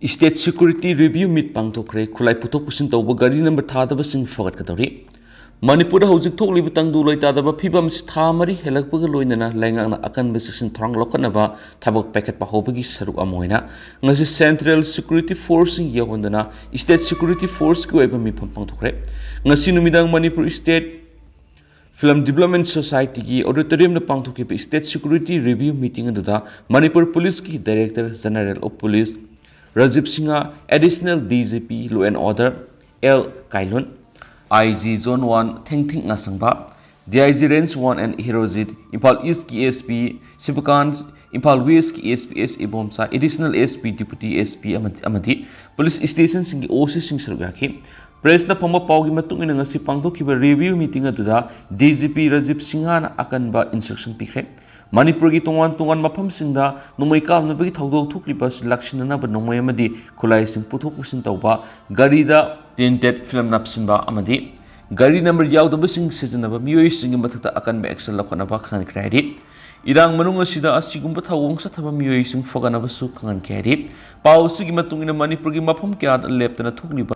State Security Review Meet Pangtokre, Kulai Putok Pusin Touba Gari number Tadaba Sing Forget Katori. Manipur Hosik Tokli Butangdu Loitadaba Pibams Tamari, Helakbugaloinana, Langan Akan Visition Trang Lokanava, Tabak Packet Pahobagi Saru Amoina, Nasi Central Security Force in Yahondana, State Security Force Gueba Mipam Pangtokre, Nasinumidang Manipur State Film Development Society ki auditorium na pangthoki State Security Review Meeting aduda Manipur Police ki Director General of Police Registanc Additional DGP Law and Order L Kailun IG Zone 1 Thengthing Nasangba DIG Range 1 and Herozid Impal East ki SP Sipakan Impal West ki SPS Ibomsa Additional SP Deputy SP Amati Police Station singi OC sing sarugaki Press na pama paugi matung ina ngasi pangthokiba review meeting aduda DGP Registanc na akan ba instruction pikre Manipur gi tongan mafam singda nomai kam na bagi thaudok thukliba selection na ba nomai amadi khulai sing puthok pusin tawba gari da tinted film napsinba amadi gari number yaudaba sing season ba miyoi sing mathakta akan ba action lakona ba khan kredi irang manung asida asigumba thawong sa thaba miyoi sing fogana ba su khan kredi pau sigi matung ina Manipur gi mafam kya leptana thukliba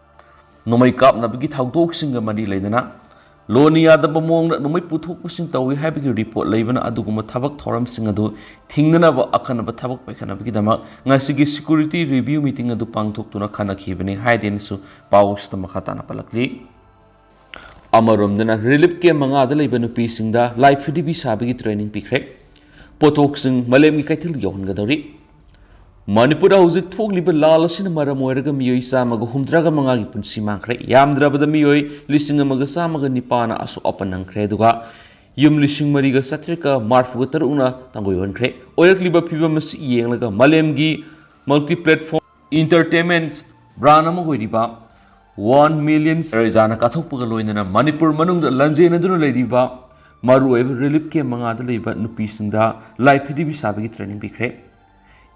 Nomai kap na bagi thaudok singa madi leidana Lonia da bamong na nomai puthok pusin tawi habigi report leibana aduguma thabak thoram singa du thingnana ba akana ba thabak paikana bagi dama ngasigi security review meeting adu pangthok tuna khana khibani haiden su paus ta makata na palakli amarom dana relief ke manga da leibanu pi singda life fdb sabigi training pikre pothok sing malem gi kaithil yohon gadori Manipur hauzik thokliba lal asina maram oiraga miyoi samaga humdraga mangagi punsi mangkre yamdrabada miyoi lising amaga samaga nipana asu apanangkre duga yum lising mariga satrika marfuga taruna tangoyonkre oirakliba phibam asi yenglaga malemgi multi platform entertainment brand ama goiriba 1 million rejana kathokpaga loinana Manipur manungda lanjena duna leiriba maru oiba relief ke mangada leiba nupi singda life hidi bisabagi training bikre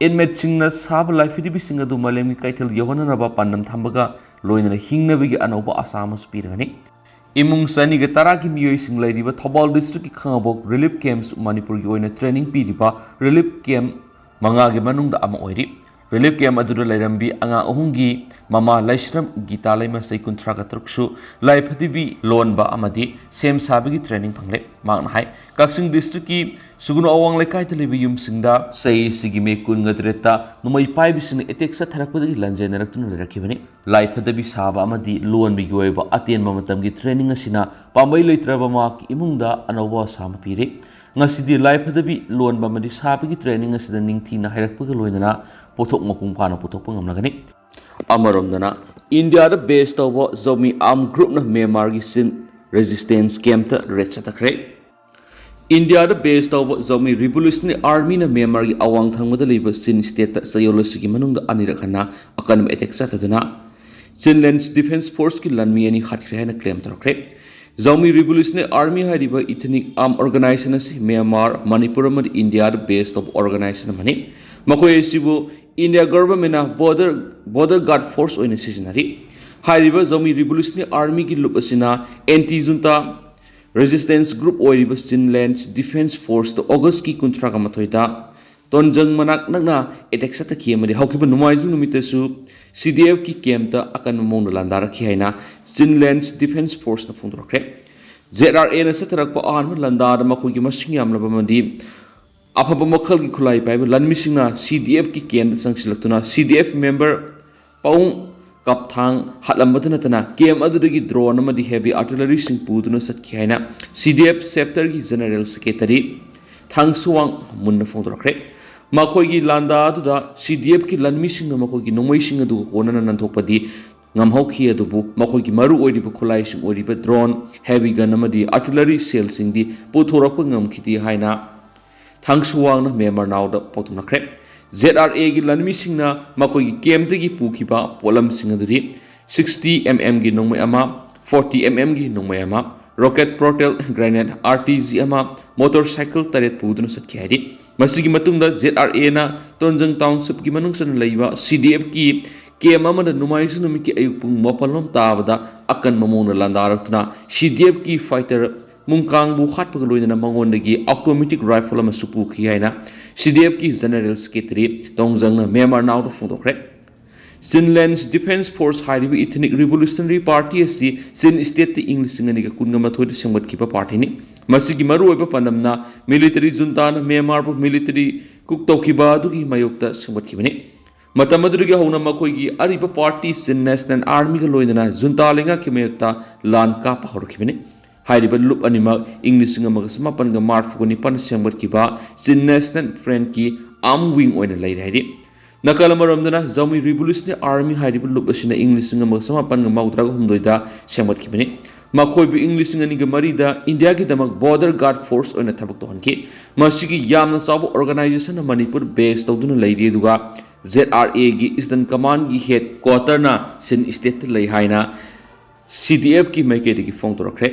Inmate singna sab life hidi singa du malemi kaitel yohana raba pandam thambaga loina hingna bigi anoba asama spirani imung sani ga tara ki miyoi sing lairiba Thobal district ki khangabok relief camps Manipur gi oina training piriba relief camp manga gi manung da ama oiri relief camp adu lairambi anga ohungi mama laisram gita laima sei kuntra ka truksu life hidi loan ba amadi sem sabigi training phangle mangna hai Kaksing district ki Suguno awang lekai telebi yum singda sei sigime kun ngadreta numai pai bisini etek sa tharakpadi lanje naraktu lerakibani life hadabi saba amadi loan bi goiba aten mamatam gi training asina pambai leitraba ma ki imungda anowa sama pire ngasidi life hadabi loan ba madi sabi gi training asida ningthi na hairakpaga loinana pothok mapung phana pothok pangamlagani amaromdana India da based over Zoumi arm group na Myanmar gi sin resistance camp ta retsa takre India da based over Zoumi Revolutionary Army na Myanmar gi awang thangmada leiba sin state ta sayolosi gi manungda anirakana akan attack sataduna Sinlands Defense Force ki lanmi ani khatkre na claim tarokre Zoumi Revolutionary Army hariba ethnic arm organization asi Myanmar Manipur ma India da based of organization mani makoi sibu India government na border guard force oina seasonary hariba Zoumi Revolutionary Army ki lup asina anti junta Resistance Group oiriba Sinlands Defense Force to August ki kuntra ka mathoida tonjang manak nakna attack sata ki amari haukiba numaiju numitesu CDF ki camta akan mong landar ki haina Sinlands Defense Force na phundrokre ZRA na satrak pa an landar ma khoi ki masing yamlaba mandi afaba makhal ki khulai pai lanmi singna CDF ki camta sangsilaktuna CDF member paung kapthang hatlambadana tana game adudagi drone amadi heavy artillery sing puduna sakhi haina CDF sector gi general secretary thangsuwang munna phondrakre makhoi gi landa aduda CDF ki lanmi sing makhoi gi nomoi sing adu konana nanthokpadi ngamhokhi adubu makhoi gi maru oiriba khulai sing oiriba drone heavy gun amadi artillery cell sing di puthorakpa ngamkhiti haina thangsuwang na Myanmar now da potumnakre ZRA gi lanmi singna makoi gi camp gi pukiba polam singaduri 60 mm gi nongmai ama 40 mm gi nongmai ama rocket propel grenade RTG ama motorcycle taret puduna sakhyari masigi matungda ZRA na tonjang township gi manungsan leiba CDF ki camp ama da numaisu numi ki ayuk pung mopalom tabada akan mamona landaratuna CDF ki fighter mungkang bu khatpaga loina mangondagi automatic rifle ama supu ki haina CDF ki general secretary tongjang na Myanmar now to photocrat Sinland's Defense Force haribi Ethnic Revolutionary Party asi Sin State the English ngani ka kunga mathoi sengbat kiba party ni masigi maru oiba pandamna military junta na Myanmar bu military kuk tawkiba adugi mayokta sengbat kibani matam adugi hauna makhoi gi ariba party Sin National Army ga loinana junta lenga kimayokta lan ka pahor kibani hariba loop anima English ngama ga samapan ga March ko ni pan sengbat kiba Sin National Front ki arm wing oina lai rari Nakalamaromdana Zoumi Revolutionary Army hariba loop asina English ngama samapan ga maudra ga humdoida sengbat kibani makhoi bi English ngani ga marida India ki damak border guard force oina thabak to hanki masigi yamna chabu organization na Manipur base tawduna lairi duga ZRA gi Eastern Command gi headquarter na Sin state lai haina CDF ki maikedi ki phone to rakhe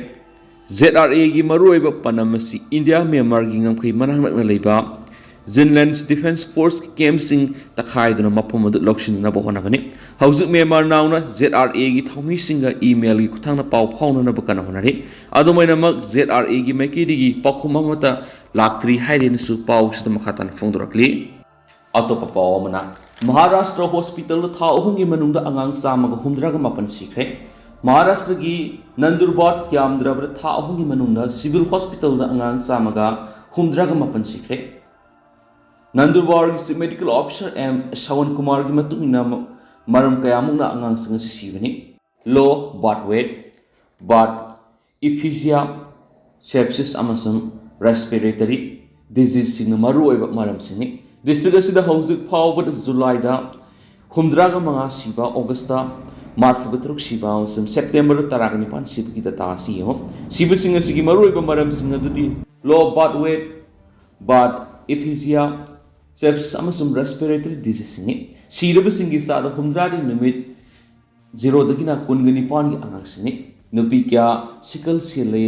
ZRA gi maruiba panamasi India Myanmar gi ngamkhai manang nakna leiba Zinland's Defense Force camp sing takhai duna mapom adu lokshin na bohona bani hauzik Myanmar nauna ZRA gi thomi singa email gi kuthang na pau phauna na bakana honari adumaina mak ZRA gi maikedi gi pakhuma mata laktri haiden su pau sida makhatan phongdorakli atopa pau amana Maharashtra Hospital tha ohungi manungda angang samaga humdraga mapan sikre Maharashtra gi Nandurbat Yamdrabra tha ohungi manungda Civil Hospital da angang samaga humdraga mapan sikre Nandurbar gi medical officer Shawan Kumar gi matungina maram kayamungna angang singa sibani low birth weight birth epiphysia sepsis amasung respiratory disease sing maru oiba maram singni district asida hauzik phawbad July da humdraga manga siba August da March ga truk siba sum September taragni pan sib gi data si ho siba singa sigi maru oiba maram singa dudi low birth weight birth epiphysia sepsis amasum respiratory disease singi siraba singi sada humdradi numit 0 dagina kungani pan gi angang singi nupi kya sickle cell le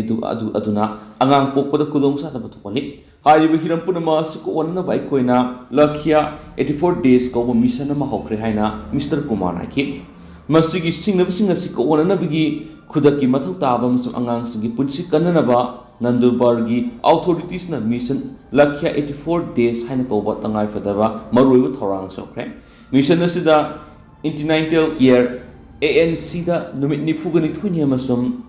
aduna angang pokpada kudong sa tabatu pali hariba hiram punama siko onna bai koina lakhya 84 days ko mission ma hokre haina Mr. Kumar aki masigi singnaba singa siko onna bigi khudaki mathau tabam sum angang singi punsi kanana ba Nandurbar gi authorities na mission lakhya 84 days haina ko ba tangai fadaba maruiba thorang sokre mission asida antenatal care ANC da numit nifugani thuini amasum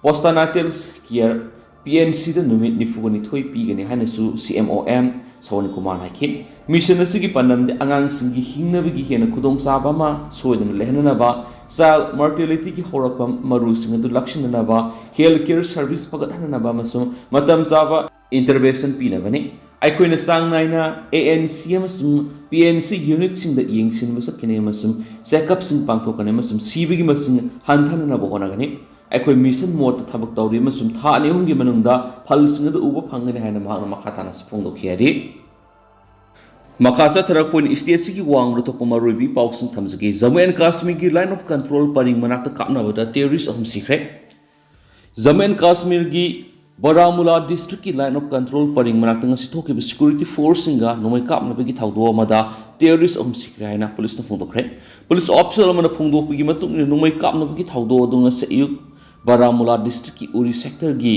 postnatal care PNC da numit nifugani thoi pigani haina su CMOM Sawan Kumar haiki mission asigi pandam de angang singi hingnabigi hena khudong saba ma soidana lehnana ba child mortality ki horakpam maru singa du lakshinana ba healthcare service pagathanana ba masum matam chaba intervention pina bani aikoina sang naina ANC amasum PNC unit sing da yengsin basap kine amasum checkup sing pangthokane amasum sibigi masing hanthana ba honagani aikoi mission mode thabak tawri amasum tha ani hungi manungda phal singa da uba phangani haina mahakna makhatana sipong dokhiari Makasa Tharakpun state sigi wang ruto pamarubi pausing thamjagi Jammu and Kashmir ki line of control paring manakta kapna bada terrorist ahum sikre Jammu and Kashmir ki Baramulla district ki line of control paring manakta ngasi thoki security force singa nomai kapna bagi thawdo amada terrorist ahum sikre haina police na phungdokre police officer amana phungdok gi matung ni nomai kapna bagi thawdo adunga se ayuk Baramulla district ki uri sector gi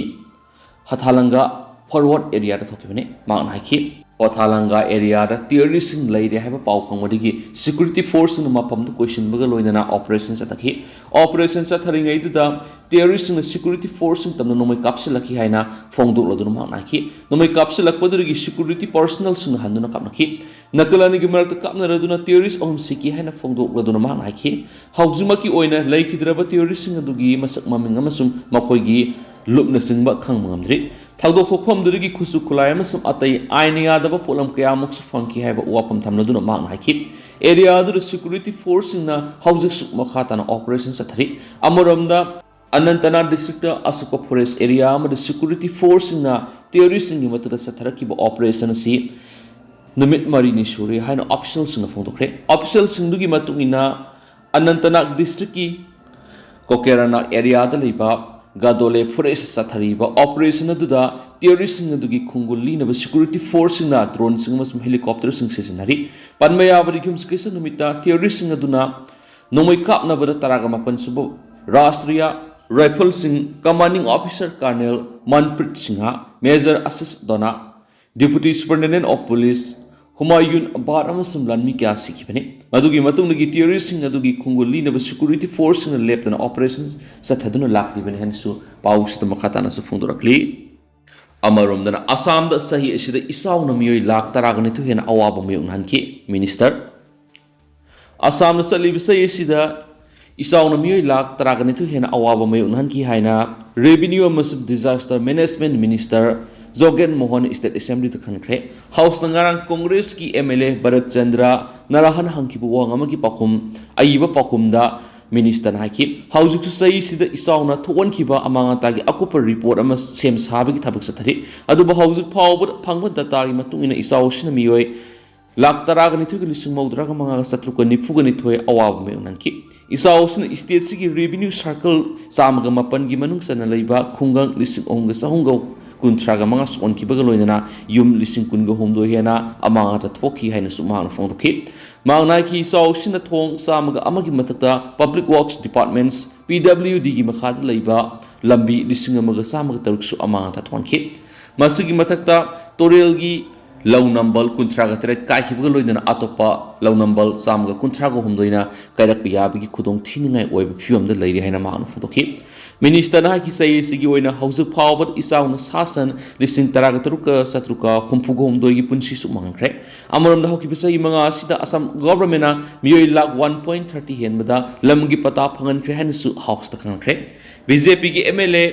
Hathalanga forward area ta thoki bane magna ki Othalanga area da terrorist sing laide haba pau khangmadi security force no mapam du question baga loinana operations atakhi operations atharingai du da terrorist sing security force sing tamna nomai kapsilaki haina phongdu lodun ma nakhi nomai kapsilak padurigi security personnel sing handuna kapnaki nakalani gi marak kapna raduna terrorist om siki haina phongdu lodun ma nakhi haujumaki oina laikidraba terrorist sing adugi masak maming amasum makhoi lupna singba khangmangamdri Thagdok Fokpam Durigi Kusu Kulayam some Atai Ainia the Polam Kayamux Funky have a wapam Tamladuna Mang Hikit. Area the security force in the houses Makhatana operations at Hari. Amoramda Anantana district Asuka Forest area, the security force in the terrorist in the Satarakiba operation see. Numit Marini Shuri, Hina officials in the Fondokre. Officials in Dugi Matungina Anantanak district Kokerana area the Liba. Gadole Forest Satariba operation aduda terrorist adugi khunguli na security force na drone sing mas helicopters sing seasonary panmaya barigum skesa numita terrorist aduna nomoi kap na bada taraga mapan subo Rashtriya Rifle Singh commanding officer Colonel Manprit Singha Major Assist Dona Deputy Superintendent of Police Humayun Abad amasum lanmi kya sikhibane madugi matungdagi theories adugi khunguli na security force na left na operations sathaduna laklibane hansu pausita makhatana su phungdorakli amarom dana Assam da sahi asida isaw na miyoi lak taragani tu hena awaba mayong hanki minister Assam na salib sahi asida isaw na miyoi lak taragani tu hena awaba mayong hanki haina revenue amasum disaster management minister Zogen Mohan State Assembly to Kankre, House Nangarang Congress ki MLA Bharat Chandra, Narahan Hankipu Wangamaki Pakum, Aiba Pakumda, Minister Haki, House to say the Isauna to one kiba among Tagi Akupa report amas same Sabik Tabak Aduba House of Power, Pangwa Datari Matung in Isao Shinamioi, Lak Taragani took Lisimo Dragamanga Satruka Nifuganitwe Awab Meunanki. Isao State Sigi Revenue Circle, Samagamapan Gimanung Sanalaiba, Kungang Lising Onga Sahungo. Kuntraga mga on kibagaloy na yung lising kun go humdo hena amang at toki hay na sumang fong toki mang naiki saw sinatong sa mga amagi matakta public works departments PWD gi makada layba lambi lising mga sa mga taruk su amang at tonki masigi matakta torel gi law nambal kuntraga tret kai kibagaloy na atopa law nambal sa mga kuntrago humdo na kairak biyabi gi kudong tiningai oy fium da layri hay na mang fong toki Minister na ki say sige oina house of power isaw na sasan lising taraga taruka satruka humpugom doi punsi sumangkre amoram da hoki bisa mga sida Assam government na miyoi lak 1.30 hen bada lamgi pata phangan kre han su house ta kangkre BJP ki MLA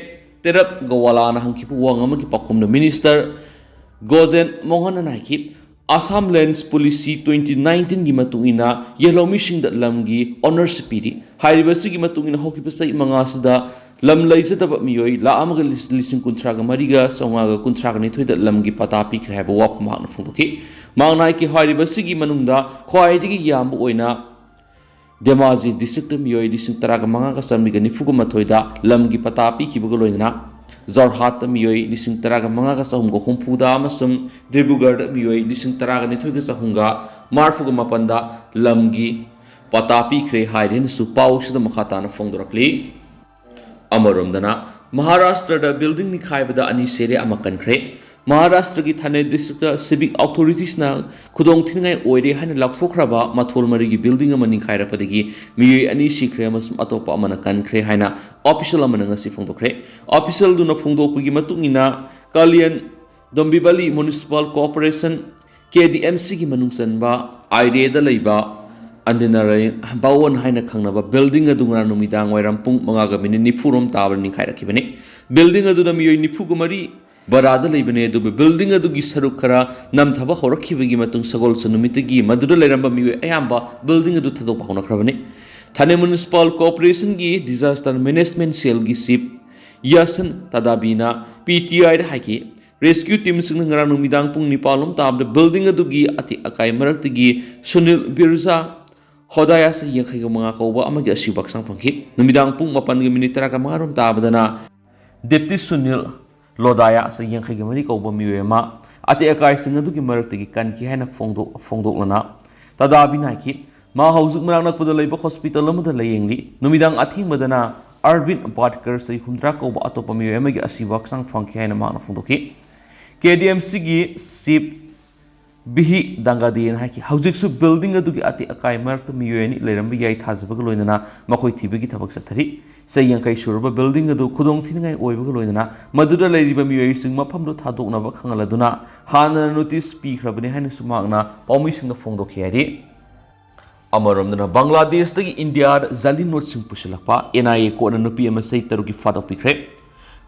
terap gawala na hangkipu wangam ki pakhom na minister Gozen Mohan na ki Assam Lands Policy 2019 gi matungina yellow mission that lamgi honors piri hairibasi gi matungina hoki bisa mga sida lam laizataba miyoi la amaga lising kuntraga mariga songaga kuntraga ni thoida lamgi pata pi khre ba wap ma na fuki mangnai ki hairibasi gi manungda khwaidigi yam oina Demaji district miyoi lising taraga manga ka sammi ga nifugu mathoida lamgi pata pi khibuga loina Jorhat miyoi lising taraga manga ka sahum go humpuda amasum Dibrugad miyoi lising taraga ni thoiga sahunga marfuga mapanda lamgi pata pi khre hairen su pau sida makhata na fongdorakli Amarom dana Maharashtra da building ni khaibada ani sere amakan Maharashtra ki Thane district civic authorities na khudong thingai oire hana lakthokraba mathol mari gi building amani khaira padagi mi ani sikre amasum atopa amana kankre haina official amana ngasi phongdokre official duna phongdokgi matungina Kalyan Dombibali Municipal Corporation KDMC gi manungsanba idea da leiba Andinaray bawon haina khangnaba building adungna numidang wairam pung mangaga mini nifurom tabal ni khaira kibane building adu da miyoi nifugumari barada leibane adu building adu gi saruk khara namthaba horakhibagi matung sagol sanumitagi maduda leiramba miyoi ayamba building adu thadok bahona khrabane Thane Municipal Corporation gi disaster management cell gi sip Yasan Tadabina PTI da haki rescue team sing ngara numidang pung nipalom tab building adu gi ati akai maraktigi Sunil Birza Hodaya sa iyang kayo mga kauba amagi asibak sang pangkip. Numidang pung mapan ng minitara ka mga rum tabadana Deputy Sunil Lodaya sa iyang kayo mga kauba miyema ati akay sa nga dugi maragtagi kan kihay na fongdok lana. Tadabi na ki mahawzuk marang nagpadalay ba hospital na madalay li. Numidang ating madana Arvin Badkar sa ihumdra kauba ato pa miyema gi asibak sang pangkihay na mga fongdoki. KDMC gi sip Bihi dangadiyan haki hawjik su building adugi ati akai marta miyoni lerambi yai thazbag loinana makoi thibagi thabak sathari sayang kai surba building adu khudong thingai oibag loinana maduda leiriba miyoi sing mafam do thadokna ba khangaladuna hana notice pi khrabani haina sumagna paumi singa phongdok khiyari amaramdana Bangladesh tagi India zali not sing pusilakpa NIA ko na nupi ama sai tarugi fadok pikre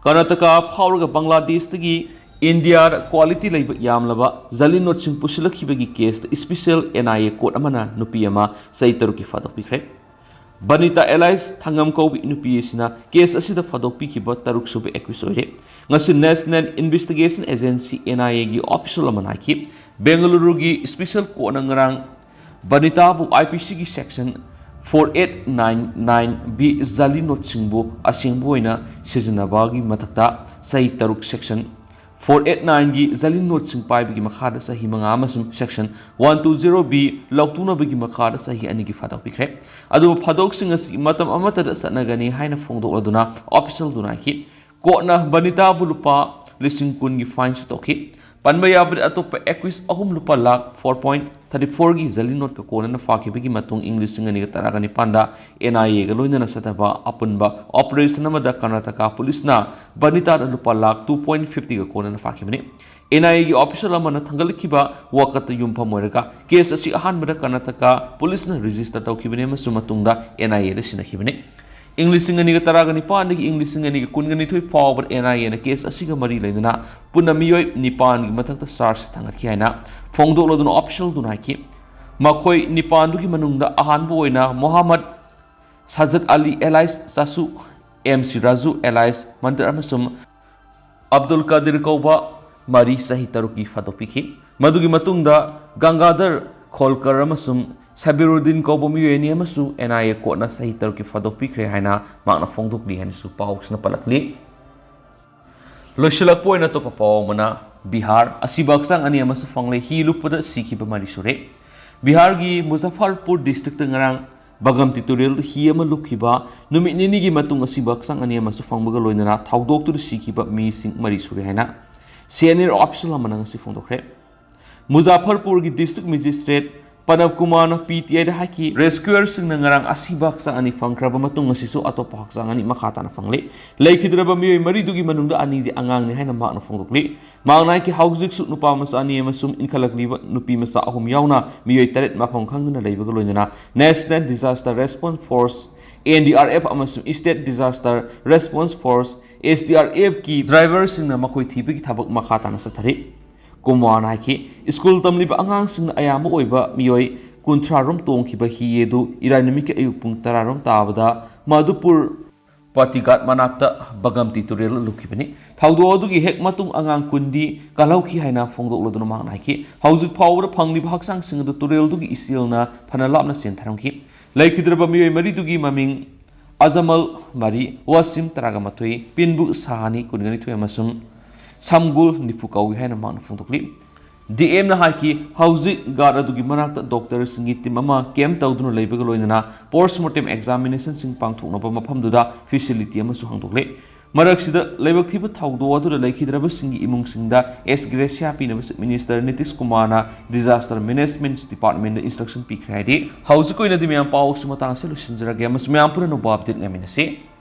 Karnataka phawraga Bangladesh tagi India quality laiba yamlaba zali not sing pusilakibagi case special NIA court amana nupi ama sai taruki fadok pikre Banita Allies thangam ko nupi sina case asida fadok pikiba taruk sube episode ngasi National Investigation Agency NIA gi official amana ki Bengaluru gi special court nangrang Banita bu IPC gi section 4899B zali not singbu asingbu ina sizinabagi matakta sai taruk section 489 gi zali not sing pai bigi makhada sahi manga amasum section 120B lautuna bigi makhada sahi ani gi fadok pikre adu fadok sing asi matam amata da sanagani haina phongdok laduna official duna ki ko na banita bulupa lising kun gi fine stoki Panba yabri atop equis ahum lupa lak 4.34 gi zali not ka kona na faki bigi matung English ngani ka taragani panda NIA ga loina na sataba apunba operation namada Karnataka police na banita lupa lak 2.50 ka kona na faki bini NIA gi official amana thangalkiba wakat yumpa moiraga case asi ahan bada Karnataka police na register tawkibini masu matungda NIA da sinakibini English ngani ka taragani pan gi English ngani ka kun ngani thoi forward NIA na case asiga mari leina punna miyoi nipan gi mathakta charge thangakhi haina phongdok lodun official dun ki makhoi nipan du gi manungda ahan bo oina Muhammad Sajad Ali Elias Sasu MC Raju Elias Mandar amasum Abdul Qadir Kauba mari sahi taruki fadopiki madugi matungda Gangadhar Kholkar amasum Sabiruddin Kauba miyoi amasu NIA ko na sahi taruki fadopikre haina makna phongdok li hanisu pawks na palakli Loisilak po na to papaw mana Bihar asibaksang ani amasu fangle hilupada sikhi bamari sure Bihar gi Muzaffarpur district ngarang bagam tutorial hi ama lukhiba numit nini gi matung asibaksang ani amasu fangbaga loinana thaudok tu sikhi ba mi sing mari sure haina senior official manang si phongdokre Muzaffarpur gi district magistrate Panab Kumar PTA da haki rescuer sing ngarang asibak sa ani fangkraba matung asisu ato pahak sa ani makata na fangle laikhidraba miyoi mari dugi manungda ani di angang ni haina mak na phongdokli mangnai ki hauzik su nupa masa ani amasum inkhalakliba nupi masa ahum yauna miyoi taret mafang khangna leibaga loinana National Disaster Response Force NDRF amasum State Disaster Response Force SDRF ki driver sing na makhoi thibigi thabak makata na sathari Kumwana haki school tamli ba angang sing ayama oiba miyoi kuntrarom tongkiba hiyedu iranimik ayuk pung tararom tabada Madhupur Patigat manakta bagam tutorial lukibani thaudo adugi hek matung angang kundi kalauki haina phongdok lodun mang haki hauzik phawra phangli bhaksang sing du tutorial dugi isilna phanalapna sen tharangki laikhidraba miyoi mari dugi maming Azamal mari Wasim Taragamatoi Pinbu Sahani kunigani thu amasum Samgul Nipukau haina mang phongdokli DM na haki hauzik gar adugi manakta doctor singi tim ama kem tawdunu leibaga loinana postmortem examination sing pangthokna ba mafamduda facility ama su hangdokle maraksida leibak thiba thawdo adu laikhidraba singi imung singda S Gracia Pinaba Minister Nitish Kumar na Disaster Management Department instruction pikhradi hauzik koina dimyam pawk sumatang solution jara ge mas myam pura no update ngaminase